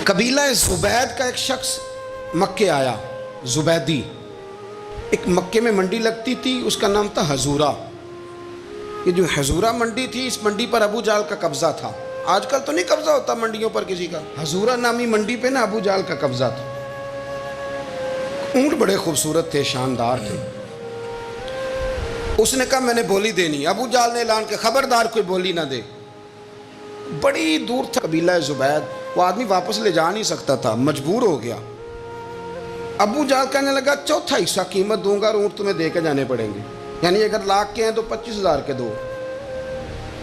قبیلہ زبید کا ایک شخص مکے آیا، زبیدی۔ ایک مکے میں منڈی لگتی تھی، اس کا نام تھا حضورہ۔ یہ جو حضورہ منڈی تھی، اس منڈی پر ابو جہل کا قبضہ تھا۔ آج کل تو نہیں قبضہ ہوتا منڈیوں پر کسی کا، حضورہ نامی منڈی پہ نا ابو جہل کا قبضہ تھا۔ اونٹ بڑے خوبصورت تھے، شاندار تھے۔ اس نے کہا میں نے بولی دینی۔ ابو جہل نے اعلان کیا خبردار کوئی بولی نہ دے۔ بڑی دور تھا قبیلہ زبید، وہ آدمی واپس لے جا نہیں سکتا تھا، مجبور ہو گیا۔ ابو جہل کہنے لگا چوتھا حصہ قیمت دوں گا اور اونٹ تمہیں دے کے جانے پڑیں گے، یعنی اگر لاکھ کے ہیں تو 25,000 کے دو۔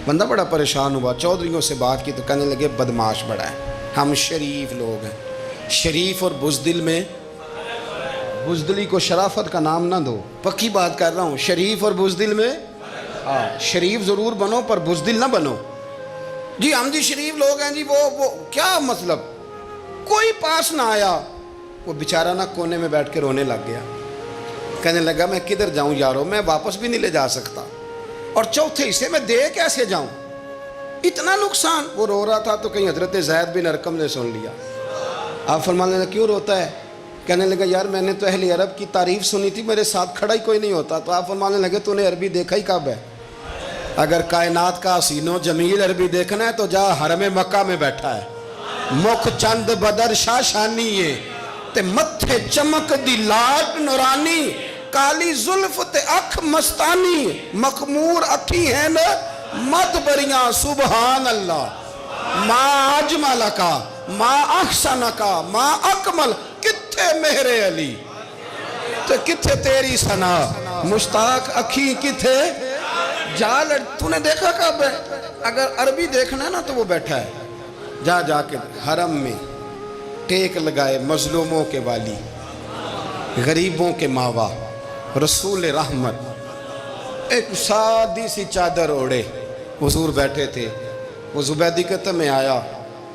بندہ بڑا پریشان ہوا، چودھریوں سے بات کی تو کہنے لگے بدماش بڑا ہے، ہم شریف لوگ ہیں، شریف اور بزدل میں، بزدلی کو شرافت کا نام نہ دو، پکی بات کر رہا ہوں، شریف اور بزدل میں شریف ضرور بنو پر بزدل نہ بنو۔ جی ہم جی شریف لوگ ہیں جی، وہ کیا مطلب؟ کوئی پاس نہ آیا، وہ بیچارہ نہ کونے میں بیٹھ کے رونے لگ گیا، کہنے لگا میں کدھر جاؤں یارو، میں واپس بھی نہیں لے جا سکتا، اور چوتھے حصے میں دے کیسے جاؤں، اتنا نقصان۔ وہ رو رہا تھا تو کہیں حضرت زید بن ارقم نے سن لیا۔ آپ فرمانے لگے کیوں روتا ہے؟ کہنے لگا یار میں نے تو اہل عرب کی تعریف سنی تھی، میرے ساتھ کھڑا ہی کوئی نہیں ہوتا۔ تو آپ فرمانے لگے تو نے عربی دیکھا ہی کب ہے؟ اگر کائنات کا حسین و جمیل عربی دیکھنا ہے تو جا حرم مکہ میں بیٹھا ہے، مکھ چند بدر شاشانی ہے تے متھے چمک دی لاٹ نورانی، کالی زلف تے اکھ مستانی، مخمور اکھی ہیں نا مت بریاں سبحان اللہ، ما اجمل کا ما احسن کا ما اکمل، کتھے مہر علی تے کتھے تیری ثنا، مشتاق اکھی کتھے جال۔ تو نے دیکھا کب ہے؟ اگر عربی دیکھنا ہے نا تو وہ بیٹھا ہے، جا کے حرم میں ٹیک لگائے، مظلوموں کے والی، غریبوں کے ماوا، رسول رحمت، ایک سادی سی چادر اوڑے حضور بیٹھے تھے۔ وہ زبیدی کہتا میں آیا،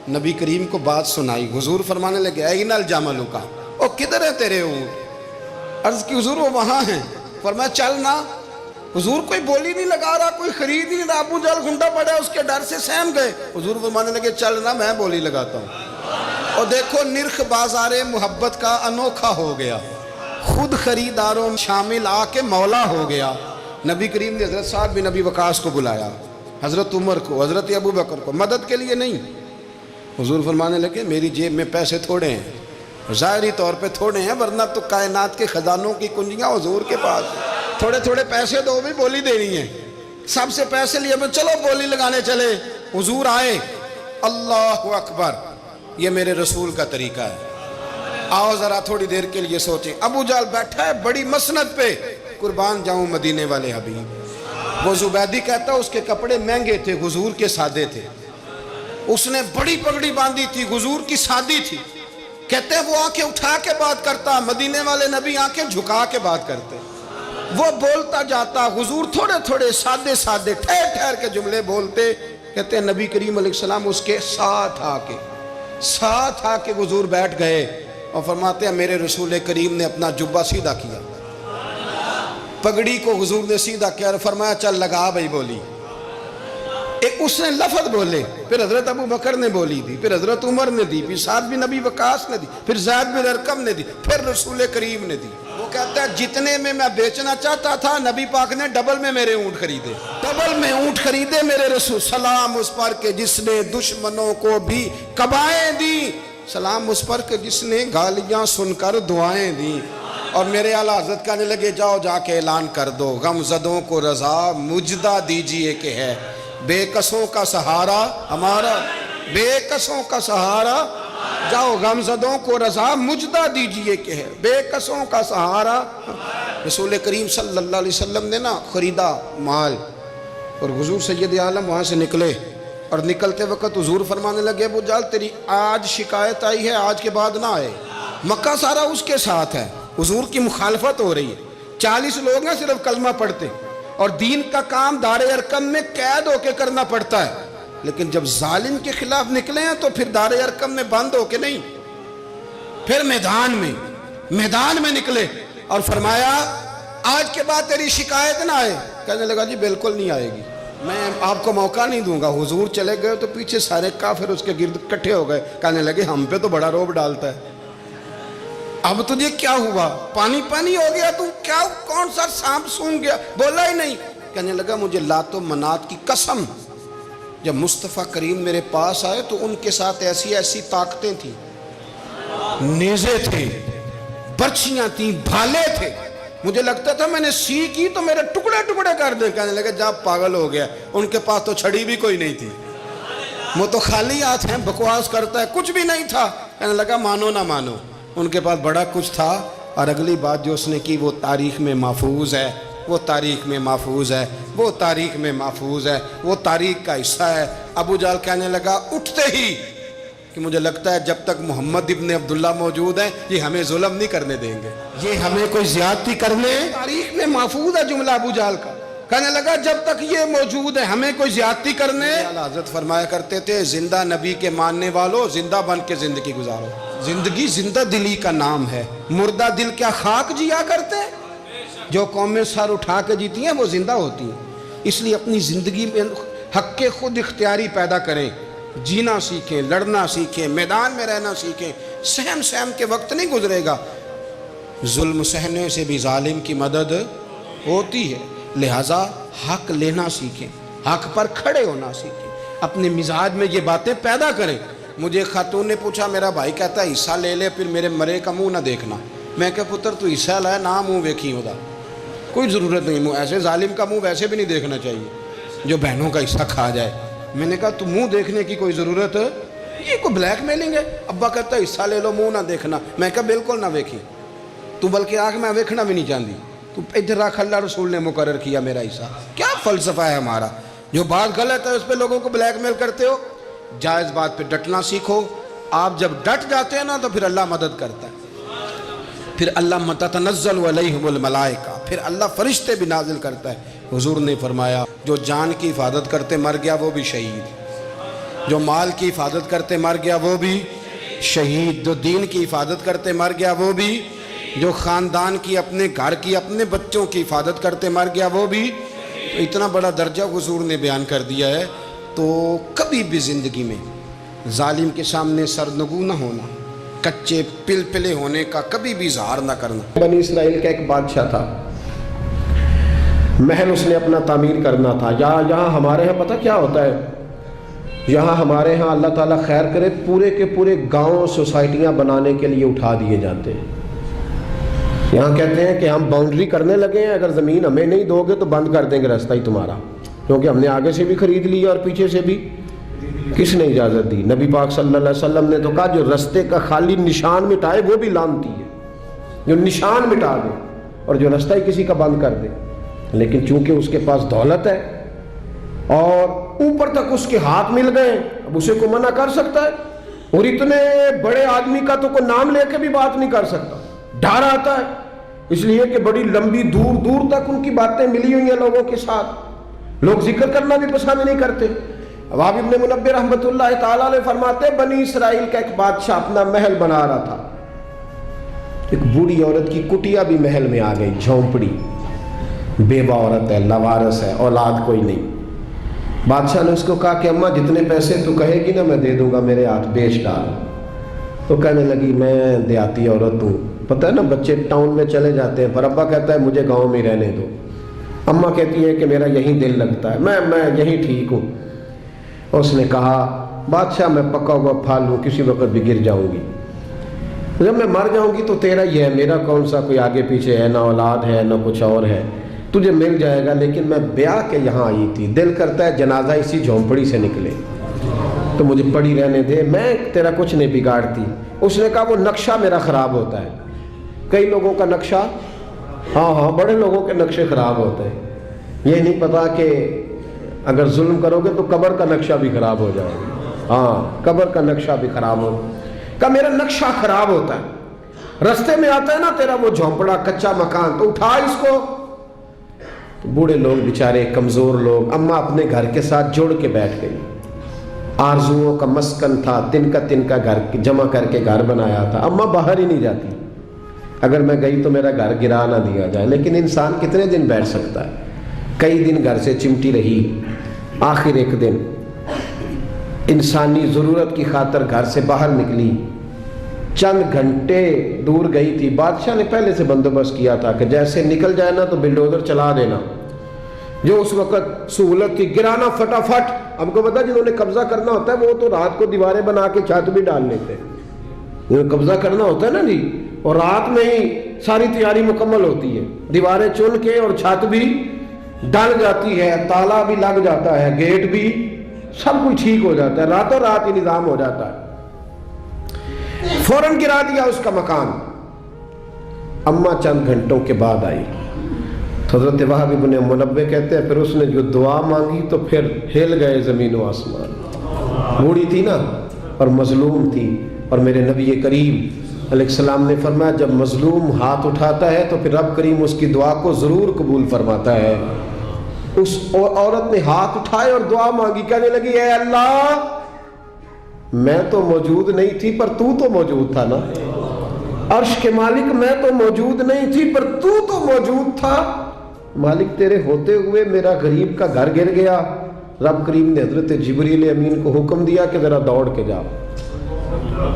نبی کریم کو بات سنائی، حضور فرمانے لگے این الجمل کا، او کدھر ہے تیرے اونٹ؟ عرض کی حضور وہ وہاں ہیں۔ فرمایا چل نہ۔ حضور کوئی بولی نہیں لگا رہا، کوئی خرید نہیں رہا، ابو جہل گھنٹا پڑا، اس کے ڈر سے سہم گئے۔ حضور فرمانے لگے چل نہ، میں بولی لگاتا ہوں۔ اور دیکھو نرخ بازار محبت کا انوکھا ہو گیا، خود خریداروں شامل آ کے مولا ہو گیا۔ نبی کریم نے حضرت سعد بن ابی وقاص کو بلایا، حضرت عمر کو، حضرت ابو بکر کو، مدد کے لیے نہیں۔ حضور فرمانے لگے میری جیب میں پیسے تھوڑے ہیں، ظاہری طور پہ تھوڑے ہیں، ورنہ تو کائنات کے خزانوں کی کنجیاں حضور کے پاس، تھوڑے تھوڑے پیسے دو بھی بولی دینی ہے۔ سب سے پیسے لیے میں چلو بولی لگانے چلے۔ حضور آئے، اللہ اکبر، یہ میرے رسول کا طریقہ ہے، آؤ ذرا تھوڑی دیر کے لیے سوچیں۔ ابو جہل بیٹھا ہے بڑی مسند پہ، قربان جاؤں مدینے والے حبیب۔ وہ زبیدی کہتا اس کے کپڑے مہنگے تھے، حضور کے سادے تھے، اس نے بڑی پگڑی باندھی تھی، حضور کی سادی تھی۔ کہتے ہیں وہ آنکھیں اٹھا کے بات کرتا، مدینے والے نبی آنکھیں جھکا کے بات کرتے۔ وہ بولتا جاتا، حضور تھوڑے تھوڑے سادے سادے ٹھہر ٹھہر کے جملے بولتے۔ کہتے ہیں نبی کریم علیہ السلام اس کے ساتھ آ کے حضور بیٹھ گئے اور فرماتے ہیں میرے رسول کریم نے اپنا جبہ سیدھا کیا، پگڑی کو حضور نے سیدھا کیا اور فرمایا چل لگا بھائی بولی۔ ایک اس نے لفظ بولے، پھر حضرت ابو بکر نے بولی دی، پھر حضرت عمر نے دی، پھر سعد بن ابی وقاص نے دی، پھر زید بن ارقم نے دی، پھر رسول کریم نے دی۔ وہ کہتا ہے جتنے میں بیچنا چاہتا تھا نبی پاک نے ڈبل میں میرے اونٹ خریدے، ڈبل میں اونٹ خریدے میرے رسول۔ سلام اس پر کہ جس نے دشمنوں کو بھی قبائیں دی، سلام اس پر کہ جس نے گالیاں سن کر دعائیں دی۔ اور میرے اعلیٰ حضرت کہنے لگے جاؤ جا کے اعلان کر دو، غم زدوں کو رضا مجدہ دیجئے کہ ہے بے کسوں کا سہارا ہمارا، بے کسوں کا سہارا، جاؤ غم زدوں کو رضا مجدہ دیجئے کہ ہے بے کسوں کا سہارا۔ رسول کریم صلی اللہ علیہ وسلم نے نا خریدا مال، اور حضور سید عالم وہاں سے نکلے، اور نکلتے وقت حضور فرمانے لگے ابو جہل تیری آج شکایت آئی ہے، آج کے بعد نہ آئے، مکہ سارا اس کے ساتھ ہے، حضور کی مخالفت ہو رہی ہے، 40 لوگ ہیں صرف کلمہ پڑھتے، اور دین کا کام دار ارقم میں قید ہو کے کرنا پڑتا ہے، لیکن جب ظالم کے خلاف نکلے ہیں تو پھر دار ارقم میں بند ہو کے نہیں، پھر میدان میں نکلے اور فرمایا آج کے بعد تیری شکایت نہ آئے۔ کہنے لگا جی بالکل نہیں آئے گی۔ میں آپ کو موقع نہیں دوں گا. حضور چلے گئے تو پیچھے سارے کافر اس کے گرد اکٹھے ہو گئے, کہنے لگے ہم پہ تو بڑا روب ڈالتا ہے, اب تجھے کیا ہوا, پانی پانی ہو گیا, تو کیا کون سا سانپ سونگ گیا, بولا ہی نہیں. کہنے لگا مجھے لات و منات کی قسم, جب مصطفیٰ کریم میرے پاس آئے تو ان کے ساتھ ایسی ایسی طاقتیں تھیں, نیزے تھے, برچیاں تھیں, بھالے تھے, مجھے لگتا تھا میں نے سی کی تو میرے ٹکڑے ٹکڑے کر دیں. کہنے لگے جب پاگل ہو گیا, ان کے پاس تو چھڑی بھی کوئی نہیں تھی, وہ تو خالی ہاتھ ہیں, بکواس کرتا ہے, کچھ بھی نہیں تھا. کہنے لگا مانو نہ مانو, ان کے پاس بڑا کچھ تھا. اور اگلی بات جو اس نے کی وہ تاریخ میں محفوظ ہے, وہ تاریخ میں محفوظ ہے, وہ تاریخ میں محفوظ ہے, وہ تاریخ کا حصہ ہے. ابو جہل کہنے لگا اٹھتے ہی کہ مجھے لگتا ہے جب تک محمد ابن عبداللہ موجود ہیں یہ ہمیں ظلم نہیں کرنے دیں گے, یہ ہمیں کوئی زیادتی کرنے, تاریخ میں محفوظ ہے جملہ ابو جہل کا. کہنے لگا جب تک یہ موجود ہے ہمیں کوئی زیادتی کرنے. حضرت فرمایا کرتے تھے زندہ نبی کے ماننے والوں زندہ بن کے زندگی گزارو. زندگی زندہ دلی کا نام ہے, مردہ دل کیا خاک جیا کرتے. جو قومیں سر اٹھا کے جیتی ہیں وہ زندہ ہوتی ہیں. اس لیے اپنی زندگی میں حق کے خود اختیاری پیدا کریں, جینا سیکھیں, لڑنا سیکھیں, میدان میں رہنا سیکھیں. سہم سہم کے وقت نہیں گزرے گا, ظلم سہنے سے بھی ظالم کی مدد ہوتی ہے. لہٰذا حق لینا سیکھیں, حق پر کھڑے ہونا سیکھیں, اپنے مزاج میں یہ باتیں پیدا کریں. مجھے خاتون نے پوچھا, میرا بھائی کہتا ہے حصہ لے لے پھر میرے مرے کا منہ نہ دیکھنا. میں کہا پتر تو حصہ لائے نہ منہ ویکھی ہوتا, کوئی ضرورت نہیں, منہ ایسے ظالم کا منہ ویسے بھی نہیں دیکھنا چاہیے جو بہنوں کا حصہ کھا جائے. میں نے کہا تو منہ دیکھنے کی کوئی ضرورت, یہ کوئی بلیک میلنگ ہے. ابا کہتا ہے حصہ لے لو منہ نہ دیکھنا. میں کہا بالکل نہ ویکھی, تو بلکہ آنکھ میں ویکھنا بھی نہیں چاہتی, تو ادھر رکھ, اللہ رسول نے مقرر کیا میرا حصہ. کیا فلسفہ ہے ہمارا, جو بات غلط ہے اس پہ لوگوں کو بلیک میل کرتے ہو. جائز بات پہ ڈٹنا سیکھو. آپ جب ڈٹ جاتے ہیں نا تو پھر اللہ مدد کرتا ہے, پھر اللہ تتنزل علیہم الملائکہ, پھر اللہ فرشتے بھی نازل کرتا ہے. حضور نے فرمایا جو جان کی حفاظت کرتے مر گیا وہ بھی شہید, جو مال کی حفاظت کرتے مر گیا وہ بھی شہید, جو دین کی حفاظت کرتے مر گیا وہ بھی, جو خاندان کی, اپنے گھر کی, اپنے بچوں کی حفاظت کرتے مر گیا وہ بھی. تو اتنا بڑا درجہ حضور نے بیان کر دیا ہے. تو کبھی بھی زندگی میں ظالم کے سامنے سرنگو نہ ہونا, کچے پلپلے ہونے کا کبھی بھی اظہار نہ کرنا. بنی اسرائیل کا ایک بادشاہ تھا, محل اس نے اپنا تعمیر کرنا تھا. یہاں ہمارے ہاں پتہ کیا ہوتا ہے, یہاں ہمارے ہاں اللہ تعالیٰ خیر کرے پورے کے پورے گاؤں سوسائٹیاں بنانے کے لیے اٹھا دیے جاتے ہیں. یہاں کہتے ہیں کہ ہم باؤنڈری کرنے لگے ہیں, اگر زمین ہمیں نہیں دو گے تو بند کر دیں گے راستہ ہی تمہارا, کیونکہ ہم نے آگے سے بھی خرید لی اور پیچھے سے بھی. کس نے اجازت دی؟ نبی پاک صلی اللہ علیہ وسلم نے تو کہا جو رستے کا خالی نشان مٹائے وہ بھی لعنتی ہے, جو نشان مٹا دے اور جو رستہ ہی کسی کا بند کر دے. لیکن چونکہ اس کے پاس دولت ہے اور اوپر تک اس کے ہاتھ مل گئے, اب اسے کو منع کر سکتا ہے؟ اور اتنے بڑے آدمی کا تو کوئی نام لے کے بھی بات نہیں کر سکتا, ڈر آتا ہے. اس لیے کہ بڑی لمبی دور دور تک ان کی باتیں ملی ہوئی ہیں لوگوں کے ساتھ, لوگ ذکر کرنا بھی پسند نہیں کرتے. وہاب ابن منبہ رحمۃ اللہ تعالیٰ علیہ فرماتے ہیں بنی اسرائیل کا ایک بادشاہ اپنا محل بنا رہا تھا, ایک بوڑھی عورت کی کٹیا بھی محل میں آ گئی, جھونپڑی, بیوہ عورت ہے, لاوارث ہے, اولاد کوئی نہیں. بادشاہ نے اس کو کہا کہ اماں جتنے پیسے تو کہے گی نا میں دے دوں گا, میرے ہاتھ بیچ ڈال. تو کہنے لگی میں دیہاتی عورت ہوں, پتہ ہے نا بچے ٹاؤن میں چلے جاتے ہیں, پر ابا کہتا ہے مجھے گاؤں میں رہنے دو. اماں کہتی ہے کہ میرا یہیں دل لگتا ہے, میں یہیں ٹھیک ہوں. اس نے کہا بادشاہ میں پکا ہوا پھل ہوں, کسی وقت بھی گر جاؤں گی, جب میں مر جاؤں گی تو تیرا ہی ہے, میرا کون سا کوئی آگے پیچھے ہے, نہ اولاد ہے نہ کچھ اور ہے, تجھے مل جائے گا. لیکن میں بیاہ کے یہاں آئی تھی, دل کرتا ہے جنازہ اسی جھونپڑی سے نکلے, تو مجھے پڑی رہنے دے, میں تیرا کچھ نہیں بگاڑتی. اس نے کہا وہ نقشہ میرا خراب ہوتا ہے. کئی لوگوں کا نقشہ, ہاں بڑے لوگوں کے نقشے خراب ہوتے ہیں, یہ نہیں پتا کہ اگر ظلم کرو گے تو قبر کا نقشہ بھی خراب ہو جائے گا. ہاں قبر کا نقشہ بھی خراب ہو. کہ میرا نقشہ خراب ہوتا ہے, رستے میں آتا ہے نا تیرا وہ جھونپڑا کچا مکان, تو اٹھا اس کو. تو بوڑھے لوگ بیچارے کمزور لوگ, اماں اپنے گھر کے ساتھ جوڑ کے بیٹھ گئی. آرزوؤں کا مسکن تھا, تن کا گھر جمع کر کے گھر بنایا تھا. اماں باہر ہی نہیں جاتی, اگر میں گئی تو میرا گھر گرا نہ دیا جائے. لیکن انسان کتنے دن بیٹھ سکتا ہے؟ کئی دن گھر سے چمٹی رہی, آخر ایک دن انسانی ضرورت کی خاطر گھر سے باہر نکلی، چند گھنٹے دور گئی تھی. بادشاہ نے پہلے سے بندوبست کیا تھا کہ جیسے نکل جائے نا تو بلڈوزر چلا دینا، جو اس وقت سہولت تھی گرانا فٹافٹ. ہم کو پتا جنہوں نے قبضہ کرنا ہوتا ہے وہ تو رات کو دیواریں بنا کے چھت بھی ڈال لیتے ہیں. جنہوں قبضہ کرنا ہوتا ہے نا جی، اور رات میں ہی ساری تیاری مکمل ہوتی ہے، دیواریں چن کے اور چھت بھی ڈل جاتی ہے، تالا بھی لگ جاتا ہے، گیٹ بھی، سب کچھ ٹھیک ہو جاتا ہے، راتوں رات ہی نظام ہو جاتا ہے. فوراً گرا دیا اس کا مکان. اماں چند گھنٹوں کے بعد آئی. حضرت وہب ابن منبہ کہتے ہیں پھر اس نے جو دعا مانگی تو پھر ہل گئے زمین و آسمان. بوڑھی تھی نا اور مظلوم تھی، اور میرے نبی کریم علیہ السلام نے فرمایا جب مظلوم ہاتھ اٹھاتا ہے تو پھر رب کریم اس کی دعا کو ضرور قبول فرماتا ہے. اس عورت نے ہاتھ اٹھائے اور دعا مانگی، کہنے لگی اے اللہ میں تو موجود نہیں تھی پر تو موجود تھا نا، عرش کے مالک میں تو موجود نہیں تھی پر تو موجود تھا. مالک تیرے ہوتے ہوئے میرا غریب کا گھر گر گیا. رب کریم نے حضرت جبریل امین کو حکم دیا کہ ذرا دوڑ کے جا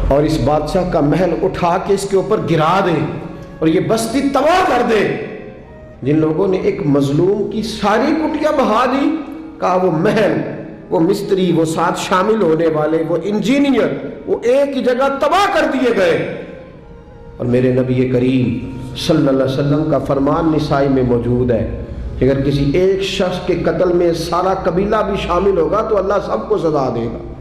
اور اس بادشاہ کا محل اٹھا کے اس کے اوپر گرا دے اور یہ بستی تباہ کر دے. جن لوگوں نے ایک مظلوم کی ساری کٹیاں بہا دی، کہا وہ محل، وہ مستری، وہ ساتھ شامل ہونے والے، وہ انجینئر، وہ ایک ہی جگہ تباہ کر دیے گئے. اور میرے نبی کریم صلی اللہ علیہ وسلم کا فرمان نسائی میں موجود ہے کہ اگر کسی ایک شخص کے قتل میں سارا قبیلہ بھی شامل ہوگا تو اللہ سب کو سزا دے گا.